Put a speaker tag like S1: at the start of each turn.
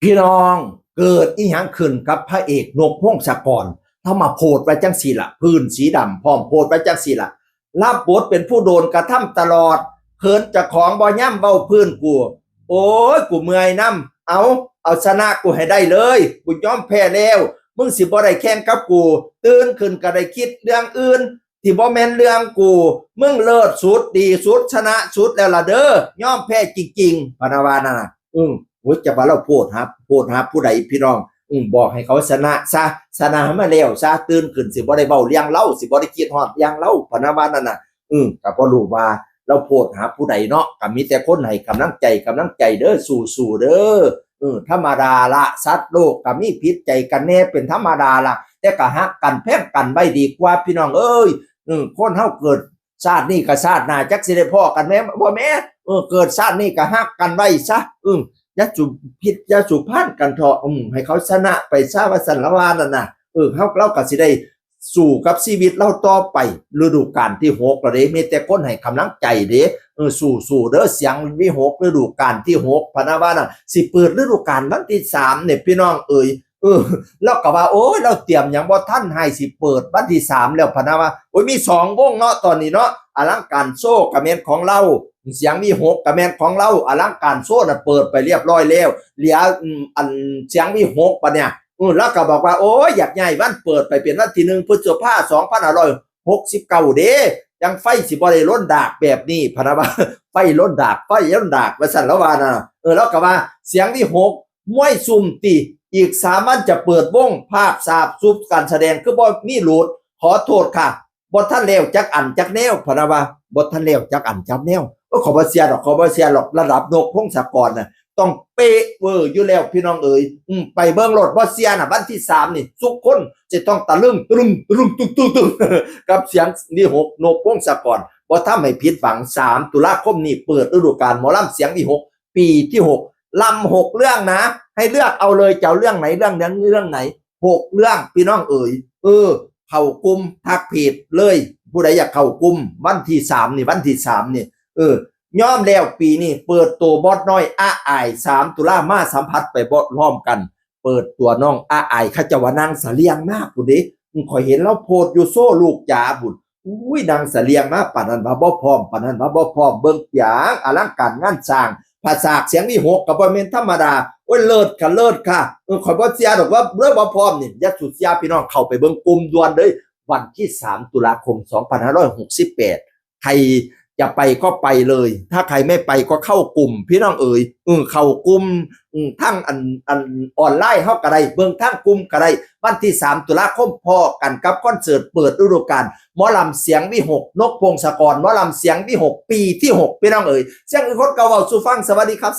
S1: พี่น้องเกิดอีหยังขึ้นกับพระเอกนกพงศกรถ้ามาโพดไว้จังสีละพื้นสีดำพร้อมโพดไว้จังสีละรับบทเป็นผู้โดนกระทำตลอดเขินจะของบ่ย่ำเบ้าพื้นกูโอ้ยกูเมื่อยน้ำเอาชนะกูให้ได้เลยกูยอมแพ้แล้วมึงสิบ่ได้แข่งกับกูตื่นขึ้นก็ได้คิดเรื่องอื่นที่บ่แม่นเรื่องกูมึงเลิศสุดดีสุดชนะสุดแล้วล่ะเด้อยอมแพ้จริงๆพนาวานั่นน่ะโอ้ยจะมาเราโพดครับผู้ใดพี่น้องบอกให้เขาชนะซะชนะให้มาแล้วซะตื่นขึ้นสิบ่ได้เบ้าเลี้ยงเล่าสิบ่ได้คิดฮอดเลี้ยงเล่าพนาวานั่นน่ะก็บ่รู้ว่าเราโพดหาผู้ใดเนาะก็มีแต่คนให้กำลังใจเด้อสู้ๆเด้อธรรมดาละสัตว์โลกก็มีผิดใจกันแน่เป็นธรรมดาละแต่ก็ฮักกันแพงกันไว้ดีกว่าพี่น้องเอ้ยคนเฮาเกิดชาตินี้กับชาติหน้าจักสิได้พ้อกันแม่บ่แม่เกิดชาตินี้ก็ฮักกันไว้ซะอย่าจุผิดอย่าสุพานกันเถาะให้เขาชนะไปซะว่าสันละวานั่นน่ะเราก็สิได้สู่กับชีวิตเราต่อไปฤดูกาลที่6แล้วเด้มีแต่คนให้กำลังใจเด้สู้เด้อเสียงวิหกฤดูกาลที่6พะนะว่าน่ะสิเปิดฤดูกาลวันที่3เนี่ยพี่น้องเอ๋ยแล้วก็ว่าโอ้ยเราเตรียมหยังบ่ทันให้สิเปิดวันที่3แล้วพะนะว่าโอ้ยมี2วงเนาะตอนนี้เนาะอลังการโชว์ก็แม่นของเราเสียงวิหกก็แม่นของเราอลังการโชว์น่ะเปิดไปเรียบร้อยแล้วเหลืออันเสียงวิหกปะเนี่ยแล้วก็บอกว่าโอ้ยอยากใหญ่วันเปิดไปเป็นวันที่1พฤษภาคม2569เด้ยังไฟสิบ่ได้ล้นดากแบบนี้พะนะว่าไฟล้นดากว่าซั่นแล้วว่าน่ะแล้วก็ว่าเสียงวิหกมวยซุ่มติอีก3วันจะเปิดวงภาพสาบซุปการแสดงคือบ่มีหลุดขอโทษค่ะบ่ทันแล้วจักอันจักแนวพะนะว่าบ่ทันแล้วจักอันจักแนวขอบ่เสียหรอกระดับนกพงศกรน่ะต้องเป๊ะเวอร์อยู่แล้วพี่น้องเอ๋ยไปเบิ่งรถบ่เสียน่ะวันที่3นี่ทุกคนจะต้องตะลึงตึงตึงกับเสียงที่6นกพงศกรบ่ทำให้ผิดหวัง3ตุลาคมนี้เปิดฤดูกาลหมอลำเสียงที่6ปีที่6ลำ6เรื่องนะให้เลือกเอาเลยจะเอาเรื่องไหนเรื่องไหน6เรื่องพี่น้องเอ๋ยเข้ากลุ่มทักเพจเลยผู้ใดอยากเข้ากลุ่มวันที่3นี่ย้อมแล้วปีนี้เปิดตัวบอสน้อยอ้าอาย3ตุลามาสัมผัสไปบอสพร้อมกันเปิดตัวน้องอ้าอายเขาจะว่านางเสลียงมากพุ่นเด้ข่อยเห็นเราโพสอยู่โซ่ลูกจ๋าบุญอุ้ยนางเสลียงมาปานนั้นว่าบ่พร้อมเบิ่งหยังอลังการงานสร้างภาษาเสียงวิหกก็บ่แม่นธรรมดาโอ้ยเลิศค่ะข่อยบ่เสียดอกว่าเรื่องบ่พร้อมนี่อย่าสุดเสียพี่น้องเข้าไปเบิ่งกลุ่มด่วนเลยวันที่3ตุลาคม2568ใครจะไปก็ไปเลยถ้าใครไม่ไปก็เข้ากลุ่มพี่น้องเอ๋ยเข้ากลุ่มทั้งอันออนไลน์เฮาก็ได้เบิ่งทั้งกลุ่มก็ได้วันที่3ตุลาคมพอกันกับคอนเสิร์ตเปิดฤดูกาลหมอลำเสียงวิหกนกพงศกรหมอลำเสียงวิหกปีที่6พี่น้องเอ๋ยเสียงคนเก่าเว้าสู่ฟังสวัสดีครับ